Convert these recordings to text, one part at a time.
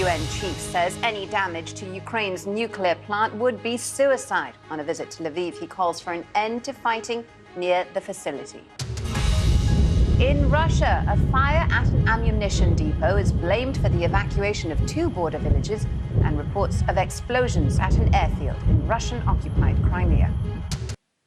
UN chief says any damage to Ukraine's nuclear plant would be suicide. On a visit to Lviv, he calls for an end to fighting near the facility. In Russia, a fire at an ammunition depot is blamed for the evacuation of 2 border villages and reports of explosions at an airfield in Russian-occupied Crimea.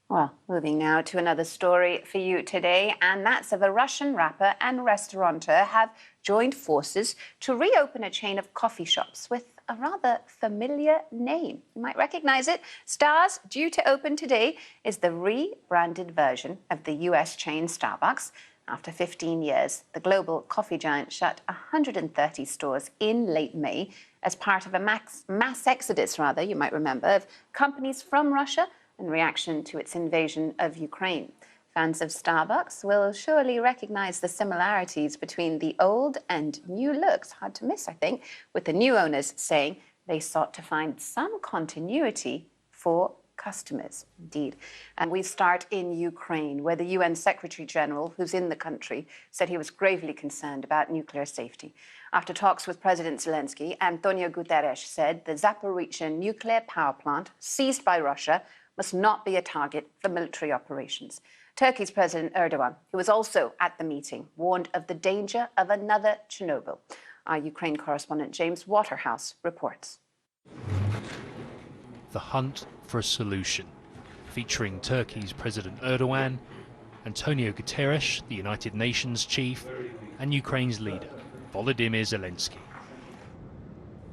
Well, moving now to another story for you today, and that's of a Russian rapper and restaurateur have joined forces to reopen a chain of coffee shops with a rather familiar name. You might recognize it. Stars, due to open today, is the rebranded version of the US chain Starbucks. After 15 years, the global coffee giant shut 130 stores in late May as part of a mass exodus, you might remember, of companies from Russia in reaction to its invasion of Ukraine. Fans of Starbucks will surely recognize the similarities between the old and new looks. Hard to miss, I think, with the new owners saying they sought to find some continuity for customers. Indeed. And we start in Ukraine, where the UN Secretary General, who's in the country, said he was gravely concerned about nuclear safety. After talks with President Zelensky, Antonio Guterres said the Zaporizhzhia nuclear power plant, seized by Russia, must not be a target for military operations. Turkey's President Erdogan, who was also at the meeting, warned of the danger of another Chernobyl. Our Ukraine correspondent James Waterhouse reports. The hunt for a solution, featuring Turkey's President Erdogan, Antonio Guterres, the United Nations chief, and Ukraine's leader, Volodymyr Zelensky.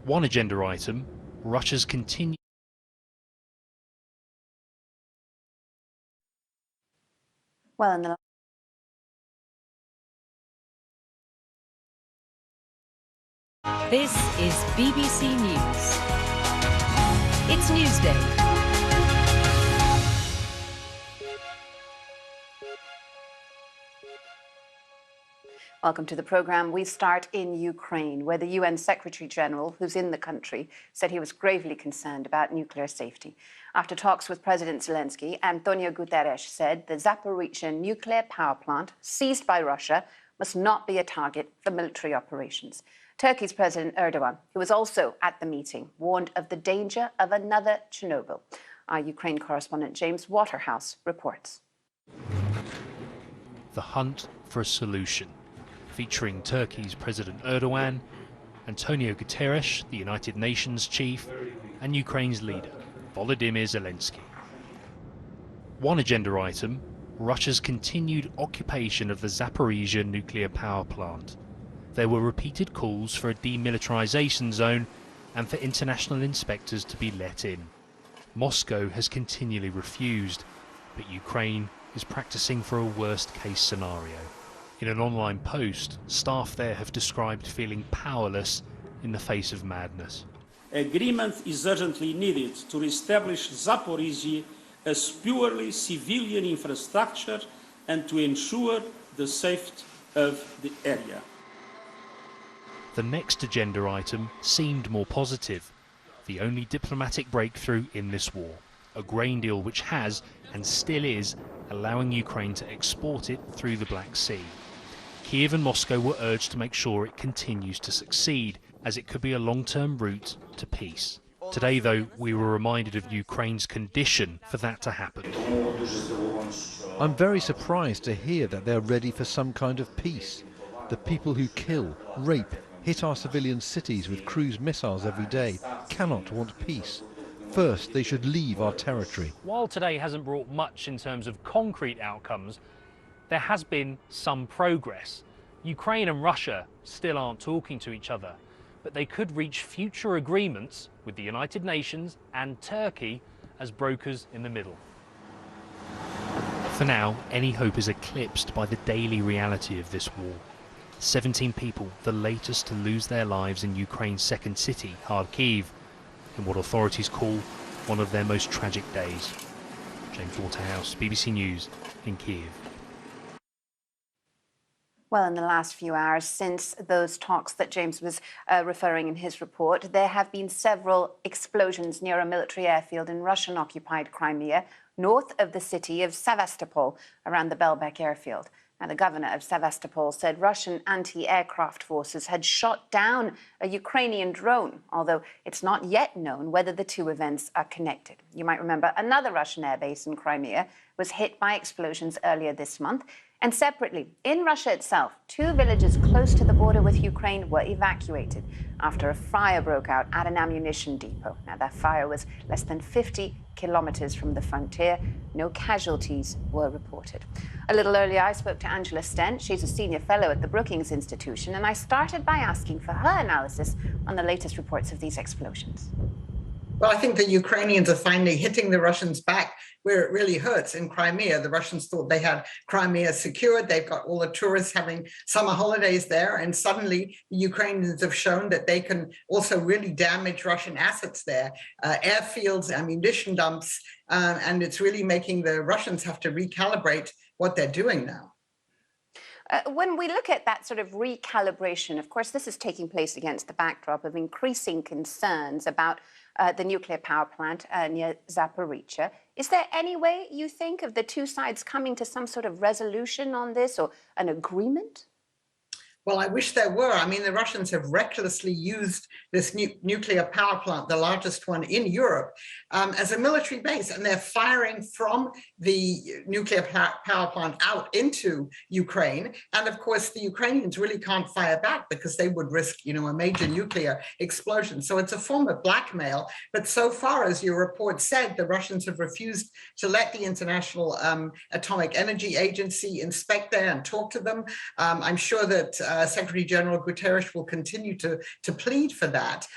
One agenda item, Russia's continued This is BBC News. It's Newsday. Welcome to the programme. We start in Ukraine, where the UN Secretary General, who's in the country, said he was gravely concerned about nuclear safety. After talks with President Zelensky, Antonio Guterres said the Zaporizhzhia nuclear power plant, seized by Russia, must not be a target for military operations. Turkey's President Erdogan, who was also at the meeting, warned of the danger of another Chernobyl. Our Ukraine correspondent James Waterhouse reports. The hunt for a solution, featuring Turkey's President Erdogan, Antonio Guterres, the United Nations chief, and Ukraine's leader, Volodymyr Zelensky. One agenda item, Russia's continued occupation of the Zaporizhzhia nuclear power plant. There were repeated calls for a demilitarization zone and for international inspectors to be let in. Moscow has continually refused, but Ukraine is practicing for a worst-case scenario. In an online post, staff there have described feeling powerless in the face of madness. Agreement is urgently needed to reestablish Zaporizhzhia as purely civilian infrastructure and to ensure the safety of the area. The next agenda item seemed more positive. The only diplomatic breakthrough in this war. A grain deal which has, and still is, allowing Ukraine to export it through the Black Sea. Kiev and Moscow were urged to make sure it continues to succeed, as it could be a long-term route to peace. Today, though, we were reminded of Ukraine's condition for that to happen. I'm very surprised to hear that they're ready for some kind of peace. The people who kill, rape, hit our civilian cities with cruise missiles every day cannot want peace. First, they should leave our territory. While today hasn't brought much in terms of concrete outcomes, there has been some progress. Ukraine and Russia still aren't talking to each other, but they could reach future agreements with the United Nations and Turkey as brokers in the middle. For now, any hope is eclipsed by the daily reality of this war. 17 people, the latest to lose their lives in Ukraine's second city, Kharkiv, in what authorities call one of their most tragic days. James Waterhouse, BBC News in Kiev. Well, in the last few hours since those talks that James was referring in his report, there have been several explosions near a military airfield in Russian-occupied Crimea, north of the city of Sevastopol, around the Belbek airfield. Now, the governor of Sevastopol said Russian anti-aircraft forces had shot down a Ukrainian drone, although it's not yet known whether the two events are connected. You might remember another Russian airbase in Crimea was hit by explosions earlier this month. And separately, in Russia itself, 2 villages close to the border with Ukraine were evacuated after a fire broke out at an ammunition depot. Now, that fire was less than 50 kilometers from the frontier. No casualties were reported. A little earlier, I spoke to Angela Stent. She's a senior fellow at the Brookings Institution, and I started by asking for her analysis on the latest reports of these explosions. Well, I think the Ukrainians are finally hitting the Russians back where it really hurts in Crimea. The Russians thought they had Crimea secured. They've got all the tourists having summer holidays there. And suddenly the Ukrainians have shown that they can also really damage Russian assets there, airfields, ammunition dumps. And it's really making the Russians have to recalibrate what they're doing now. When we look at that sort of recalibration, of course, this is taking place against the backdrop of increasing concerns about the nuclear power plant near Zaporizhzhia. Is there any way, you think, of the two sides coming to some sort of resolution on this or an agreement? Well, I wish there were. I mean, the Russians have recklessly used this nuclear power plant, the largest one in Europe, as a military base. And they're firing from the nuclear power plant out into Ukraine. And of course, the Ukrainians really can't fire back because they would risk, a major nuclear explosion. So it's a form of blackmail. But so far, as your report said, the Russians have refused to let the International Atomic Energy Agency inspect there and talk to them. I'm sure that Secretary General Guterres will continue to plead for that.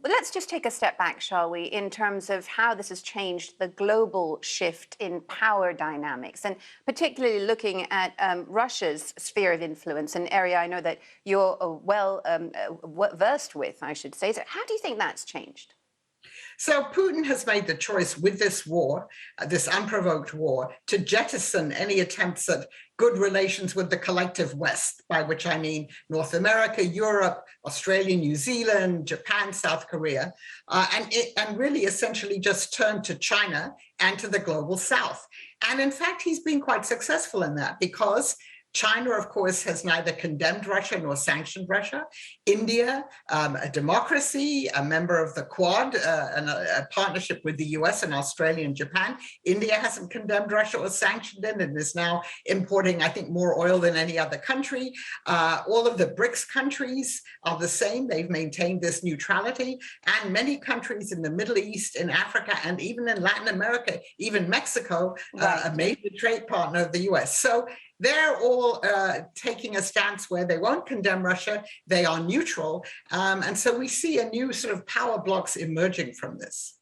Let's just take a step back, shall we, in terms of how this has changed the global shift in power dynamics, and particularly looking at Russia's sphere of influence, an area I know that you're well versed with, I should say. So how do you think that's changed? So Putin has made the choice with this war, this unprovoked war, to jettison any attempts at good relations with the collective West, by which I mean North America, Europe, Australia, New Zealand, Japan, South Korea, and really essentially just turn to China and to the global South. And in fact, he's been quite successful in that because China, of course, has neither condemned Russia nor sanctioned Russia. India, a democracy, a member of the Quad, and a partnership with the US and Australia and Japan. India hasn't condemned Russia or sanctioned it and is now importing, I think, more oil than any other country. All of the BRICS countries are the same. They've maintained this neutrality. And many countries in the Middle East, in Africa, and even in Latin America, even Mexico, a major trade partner of the US. So they're all taking a stance where they won't condemn Russia. They are neutral. And so we see a new sort of power blocks emerging from this.